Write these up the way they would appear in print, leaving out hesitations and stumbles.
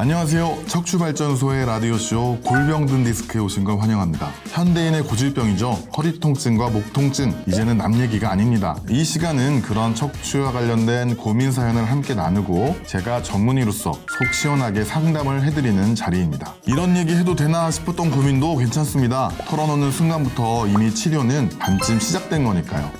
안녕하세요. 척추발전소의 라디오쇼 골병든 디스크에 오신 걸 환영합니다. 현대인의 고질병이죠. 허리 통증과 목 통증, 이제는 남 얘기가 아닙니다. 이 시간은 그런 척추와 관련된 고민 사연을 함께 나누고 제가 전문의로서 속 시원하게 상담을 해드리는 자리입니다. 이런 얘기 해도 되나 싶었던 고민도 괜찮습니다. 털어놓는 순간부터 이미 치료는 반쯤 시작된 거니까요.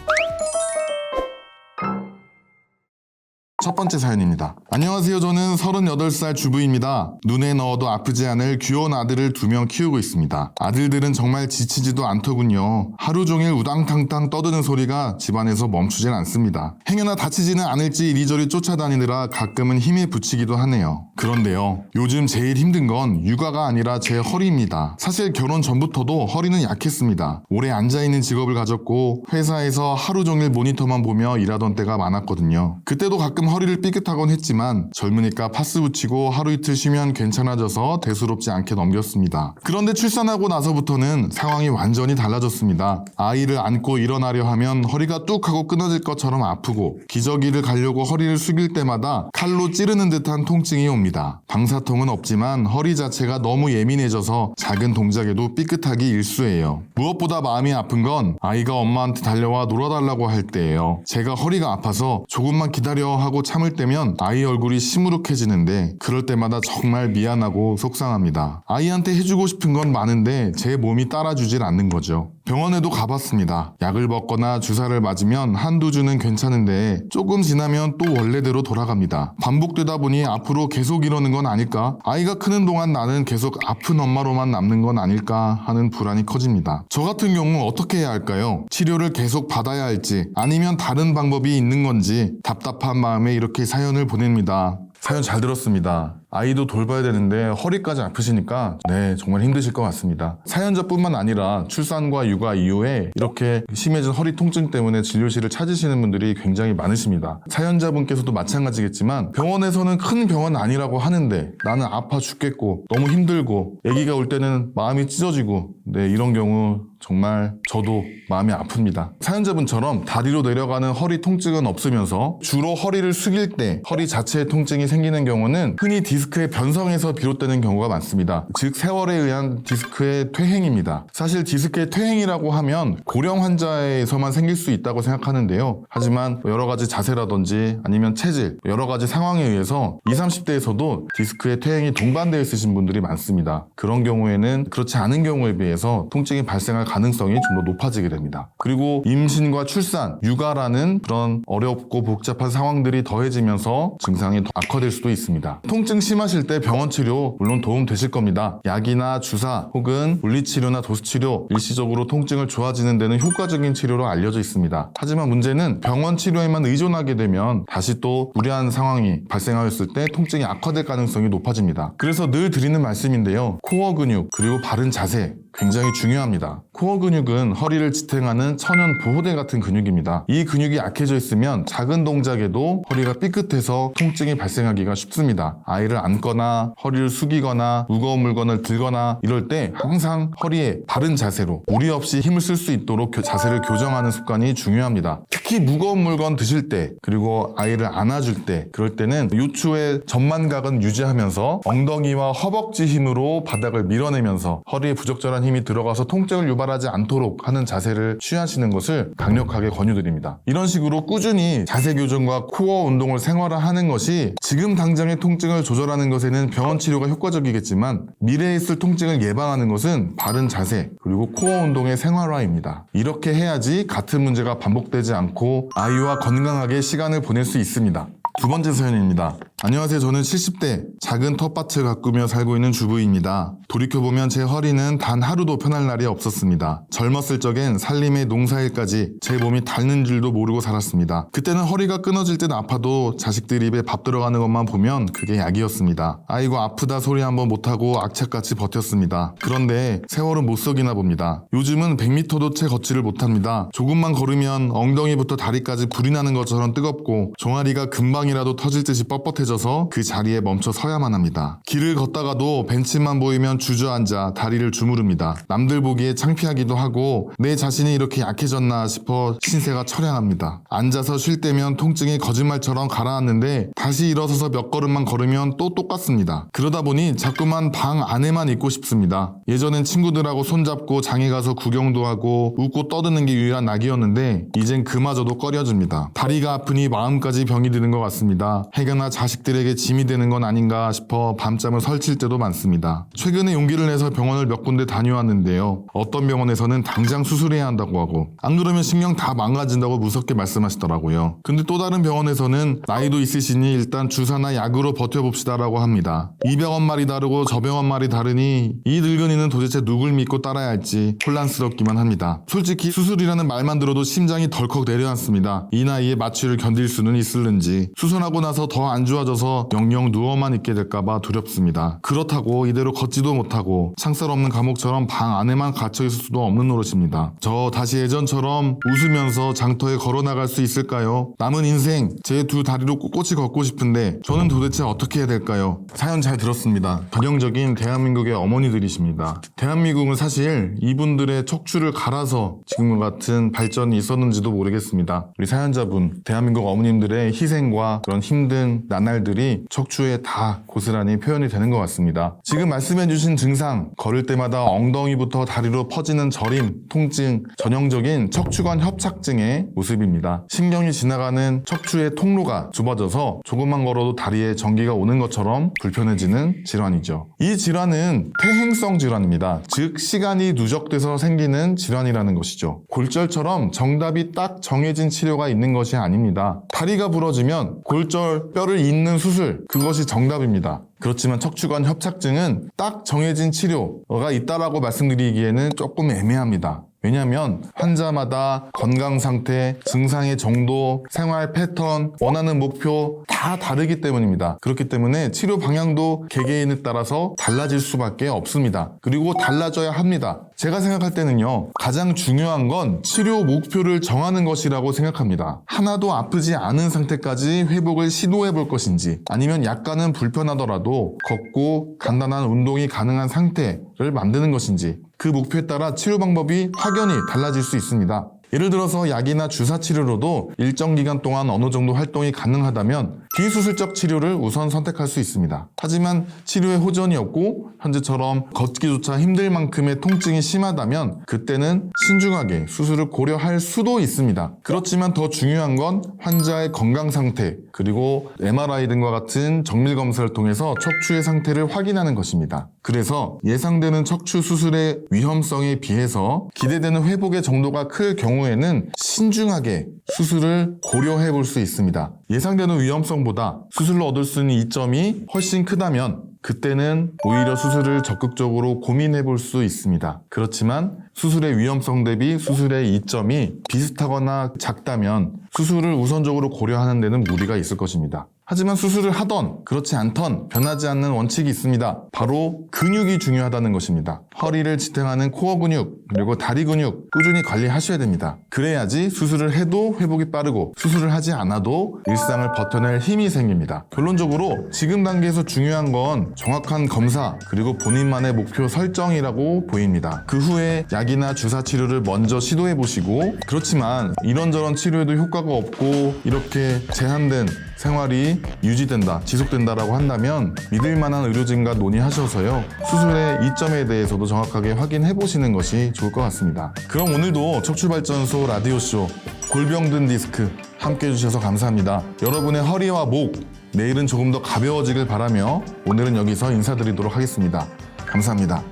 첫 번째 사연입니다. 안녕하세요. 저는 38살 주부입니다. 눈에 넣어도 아프지 않을 귀여운 아들을 2명 키우고 있습니다. 아들들은 정말 지치지도 않더군요. 하루 종일 우당탕탕 떠드는 소리가 집안에서 멈추질 않습니다. 행여나 다치지는 않을지 이리저리 쫓아다니느라 가끔은 힘에 부치기도 하네요. 그런데요, 요즘 제일 힘든 건 육아가 아니라 제 허리입니다. 사실 결혼 전부터도 허리는 약했습니다. 오래 앉아있는 직업을 가졌고 회사에서 하루 종일 모니터만 보며 일하던 때가 많았거든요. 그때도 가끔 허리를 삐끗하곤 했지만 젊으니까 파스 붙이고 하루 이틀 쉬면 괜찮아져서 대수롭지 않게 넘겼습니다. 그런데 출산하고 나서부터는 상황이 완전히 달라졌습니다. 아이를 안고 일어나려 하면 허리가 뚝 하고 끊어질 것처럼 아프고 기저귀를 가려고 허리를 숙일 때마다 칼로 찌르는 듯한 통증이 옵니다. 방사통은 없지만 허리 자체가 너무 예민해져서 작은 동작에도 삐끗하기 일쑤예요. 무엇보다 마음이 아픈 건 아이가 엄마한테 달려와 놀아달라고 할 때예요. 제가 허리가 아파서 조금만 기다려 하고 참을 때면 아이 얼굴이 시무룩해지는데 그럴 때마다 정말 미안하고 속상합니다. 아이한테 해주고 싶은 건 많은데 제 몸이 따라주질 않는 거죠. 병원에도 가봤습니다. 약을 먹거나 주사를 맞으면 한두 주는 괜찮은데 조금 지나면 또 원래대로 돌아갑니다. 반복되다 보니 앞으로 계속 이러는 건 아닐까? 아이가 크는 동안 나는 계속 아픈 엄마로만 남는 건 아닐까 하는 불안이 커집니다. 저 같은 경우 어떻게 해야 할까요? 치료를 계속 받아야 할지 아니면 다른 방법이 있는 건지 답답한 마음에 이렇게 사연을 보냅니다. 사연 잘 들었습니다. 아이도 돌봐야 되는데 허리까지 아프시니까 정말 힘드실 것 같습니다. 사연자뿐만 아니라 출산과 육아 이후에 이렇게 심해진 허리 통증 때문에 진료실을 찾으시는 분들이 굉장히 많으십니다. 사연자분께서도 마찬가지겠지만 병원에서는 큰 병원 아니라고 하는데 나는 아파 죽겠고 너무 힘들고 아기가 올 때는 마음이 찢어지고 이런 경우 정말 저도 마음이 아픕니다. 사연자분처럼 다리로 내려가는 허리 통증은 없으면서 주로 허리를 숙일 때 허리 자체에 통증이 생기는 경우는 흔히 디스크의 변성에서 비롯되는 경우가 많습니다. 즉 세월에 의한 디스크의 퇴행입니다. 사실 디스크의 퇴행이라고 하면 고령 환자에서만 생길 수 있다고 생각하는데요. 하지만 여러 가지 자세라든지 아니면 체질, 여러 가지 상황에 의해서 20, 30대에서도 디스크의 퇴행이 동반되어 있으신 분들이 많습니다. 그런 경우에는 그렇지 않은 경우에 비해서 통증이 발생할 가능성이 좀 더 높아지게 됩니다. 그리고 임신과 출산, 육아라는 그런 어렵고 복잡한 상황들이 더해지면서 증상이 더 악화될 수도 있습니다. 통증 심하실 때 병원 치료 물론 도움 되실 겁니다. 약이나 주사 혹은 물리치료나 도수치료 일시적으로 통증을 좋아지는 데는 효과적인 치료로 알려져 있습니다. 하지만 문제는 병원 치료에만 의존하게 되면 다시 또 무리한 상황이 발생하였을 때 통증이 악화될 가능성이 높아집니다. 그래서 늘 드리는 말씀인데요. 코어 근육 그리고 바른 자세 굉장히 중요합니다. 코어 근육은 허리를 지탱하는 천연 보호대 같은 근육입니다. 이 근육이 약해져 있으면 작은 동작에도 허리가 삐끗해서 통증이 발생하기가 쉽습니다. 아이를 안거나 허리를 숙이거나 무거운 물건을 들거나 이럴 때 항상 허리에 바른 자세로 무리 없이 힘을 쓸 수 있도록 자세를 교정하는 습관이 중요합니다. 특히 무거운 물건 드실 때 그리고 아이를 안아줄 때 그럴 때는 요추의 전만각은 유지하면서 엉덩이와 허벅지 힘으로 바닥을 밀어내면서 허리에 부적절한 힘이 들어가서 통증을 유발하지 않도록 하는 자세를 취하시는 것을 강력하게 권유드립니다. 이런 식으로 꾸준히 자세 교정과 코어 운동을 생활화하는 것이 지금 당장의 통증을 조절하는 것에는 병원 치료가 효과적이겠지만 미래에 있을 통증을 예방하는 것은 바른 자세 그리고 코어 운동의 생활화입니다. 이렇게 해야지 같은 문제가 반복되지 않고 아이와 건강하게 시간을 보낼 수 있습니다. 두 번째 사연입니다. 안녕하세요. 저는 70대 작은 텃밭을 가꾸며 살고 있는 주부입니다. 돌이켜보면 제 허리는 단 하루도 편할 날이 없었습니다. 젊었을 적엔 살림의 농사일까지 제 몸이 닳는 줄도 모르고 살았습니다. 그때는 허리가 끊어질 땐 아파도 자식들 입에 밥 들어가는 것만 보면 그게 약이었습니다. 아이고 아프다 소리 한번 못하고 악착같이 버텼습니다. 그런데 세월은 못 속이나 봅니다. 요즘은 100m도 채 걷지를 못합니다. 조금만 걸으면 엉덩이부터 다리까지 불이 나는 것처럼 뜨겁고 종아리가 금방 방이라도 터질 듯이 뻣뻣해져서 그 자리에 멈춰 서야만 합니다. 길을 걷다가도 벤치만 보이면 주저앉아 다리를 주무릅니다. 남들 보기에 창피하기도 하고 내 자신이 이렇게 약해졌나 싶어 신세가 처량합니다. 앉아서 쉴 때면 통증이 거짓말처럼 가라앉는데 다시 일어서서 몇 걸음만 걸으면 또 똑같습니다. 그러다 보니 자꾸만 방 안에만 있고 싶습니다. 예전엔 친구들하고 손잡고 장에 가서 구경도 하고 웃고 떠드는 게 유일한 낙이었는데 이젠 그마저도 꺼려집니다. 다리가 아프니 마음까지 병이 드는 것 같습니다. 해가나 자식들에게 짐이 되는 건 아닌가 싶어 밤잠을 설칠 때도 많습니다. 최근에 용기를 내서 병원을 몇 군데 다녀왔는데요. 어떤 병원에서는 당장 수술해야 한다고 하고 안 그러면 신경 다 망가진다고 무섭게 말씀하시더라고요. 근데 또 다른 병원에서는 나이도 있으시니 일단 주사나 약으로 버텨봅시다라고 합니다. 이 병원 말이 다르고 저 병원 말이 다르니 이 늙은이는 도대체 누굴 믿고 따라야 할지 혼란스럽기만 합니다. 솔직히 수술이라는 말만 들어도 심장이 덜컥 내려앉습니다. 이 나이에 마취를 견딜 수는 있을는지 수술하고 나서 더 안 좋아져서 영영 누워만 있게 될까봐 두렵습니다. 그렇다고 이대로 걷지도 못하고 창살 없는 감옥처럼 방 안에만 갇혀 있을 수도 없는 노릇입니다. 저 다시 예전처럼 웃으면서 장터에 걸어나갈 수 있을까요? 남은 인생 제 두 다리로 꼿꼿이 걷고 싶은데 저는 도대체 어떻게 해야 될까요? 사연 잘 들었습니다. 전형적인 대한민국의 어머니들이십니다. 대한민국은 사실 이분들의 척추를 갈아서 지금과 같은 발전이 있었는지도 모르겠습니다. 우리 사연자분, 대한민국 어머님들의 희생과 그런 힘든 나날들이 척추에 다 고스란히 표현이 되는 것 같습니다. 지금 말씀해주신 증상, 걸을 때마다 엉덩이부터 다리로 퍼지는 저림, 통증, 전형적인 척추관 협착증의 모습입니다. 신경이 지나가는 척추의 통로가 좁아져서 조금만 걸어도 다리에 전기가 오는 것처럼 불편해지는 질환이죠. 이 질환은 퇴행성 질환입니다. 즉 시간이 누적돼서 생기는 질환이라는 것이죠. 골절처럼 정답이 딱 정해진 치료가 있는 것이 아닙니다. 다리가 부러지면 골절 뼈를 잇는 수술, 그것이 정답입니다. 그렇지만 척추관 협착증은 딱 정해진 치료가 있다라고 말씀드리기에는 조금 애매합니다. 왜냐하면 환자마다 건강 상태, 증상의 정도, 생활 패턴, 원하는 목표 다 다르기 때문입니다. 그렇기 때문에 치료 방향도 개개인에 따라서 달라질 수밖에 없습니다. 그리고 달라져야 합니다. 제가 생각할 때는요, 가장 중요한 건 치료 목표를 정하는 것이라고 생각합니다. 하나도 아프지 않은 상태까지 회복을 시도해 볼 것인지, 아니면 약간은 불편하더라도 걷고 간단한 운동이 가능한 상태를 만드는 것인지, 그 목표에 따라 치료 방법이 확연히 달라질 수 있습니다. 예를 들어서 약이나 주사 치료로도 일정 기간 동안 어느 정도 활동이 가능하다면 비수술적 치료를 우선 선택할 수 있습니다. 하지만 치료에 호전이 없고 현재처럼 걷기조차 힘들 만큼의 통증이 심하다면 그때는 신중하게 수술을 고려할 수도 있습니다. 그렇지만 더 중요한 건 환자의 건강 상태, 그리고 MRI 등과 같은 정밀 검사를 통해서 척추의 상태를 확인하는 것입니다. 그래서 예상되는 척추 수술의 위험성에 비해서 기대되는 회복의 정도가 클 경우에는 신중하게 수술을 고려해 볼 수 있습니다. 예상되는 위험성보다 수술로 얻을 수 있는 이점이 훨씬 크다면 그때는 오히려 수술을 적극적으로 고민해 볼 수 있습니다. 그렇지만 수술의 위험성 대비 수술의 이점이 비슷하거나 작다면 수술을 우선적으로 고려하는 데는 무리가 있을 것입니다. 하지만 수술을 하던 그렇지 않던 변하지 않는 원칙이 있습니다. 바로 근육이 중요하다는 것입니다. 허리를 지탱하는 코어 근육, 그리고 다리 근육 꾸준히 관리하셔야 됩니다. 그래야지 수술을 해도 회복이 빠르고 수술을 하지 않아도 일상을 버텨낼 힘이 생깁니다. 결론적으로 지금 단계에서 중요한 건 정확한 검사, 그리고 본인만의 목표 설정이라고 보입니다. 그 후에 약이나 주사 치료를 먼저 시도해 보시고, 그렇지만 이런저런 치료에도 효과가 없고 이렇게 제한된 생활이 유지된다, 지속된다라고 한다면 믿을 만한 의료진과 논의하셔서요, 수술의 이점에 대해서도 정확하게 확인해 보시는 것이 좋을 것 같습니다. 그럼 오늘도 척추발전소 라디오쇼 골병 든 디스크 함께 해주셔서 감사합니다. 여러분의 허리와 목, 내일은 조금 더 가벼워지길 바라며 오늘은 여기서 인사드리도록 하겠습니다. 감사합니다.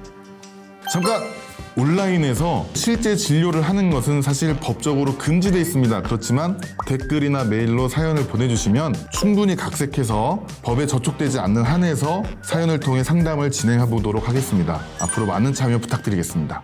잠깐! 온라인에서 실제 진료를 하는 것은 사실 법적으로 금지되어 있습니다. 그렇지만 댓글이나 메일로 사연을 보내주시면 충분히 각색해서 법에 저촉되지 않는 한에서 사연을 통해 상담을 진행해 보도록 하겠습니다. 앞으로 많은 참여 부탁드리겠습니다.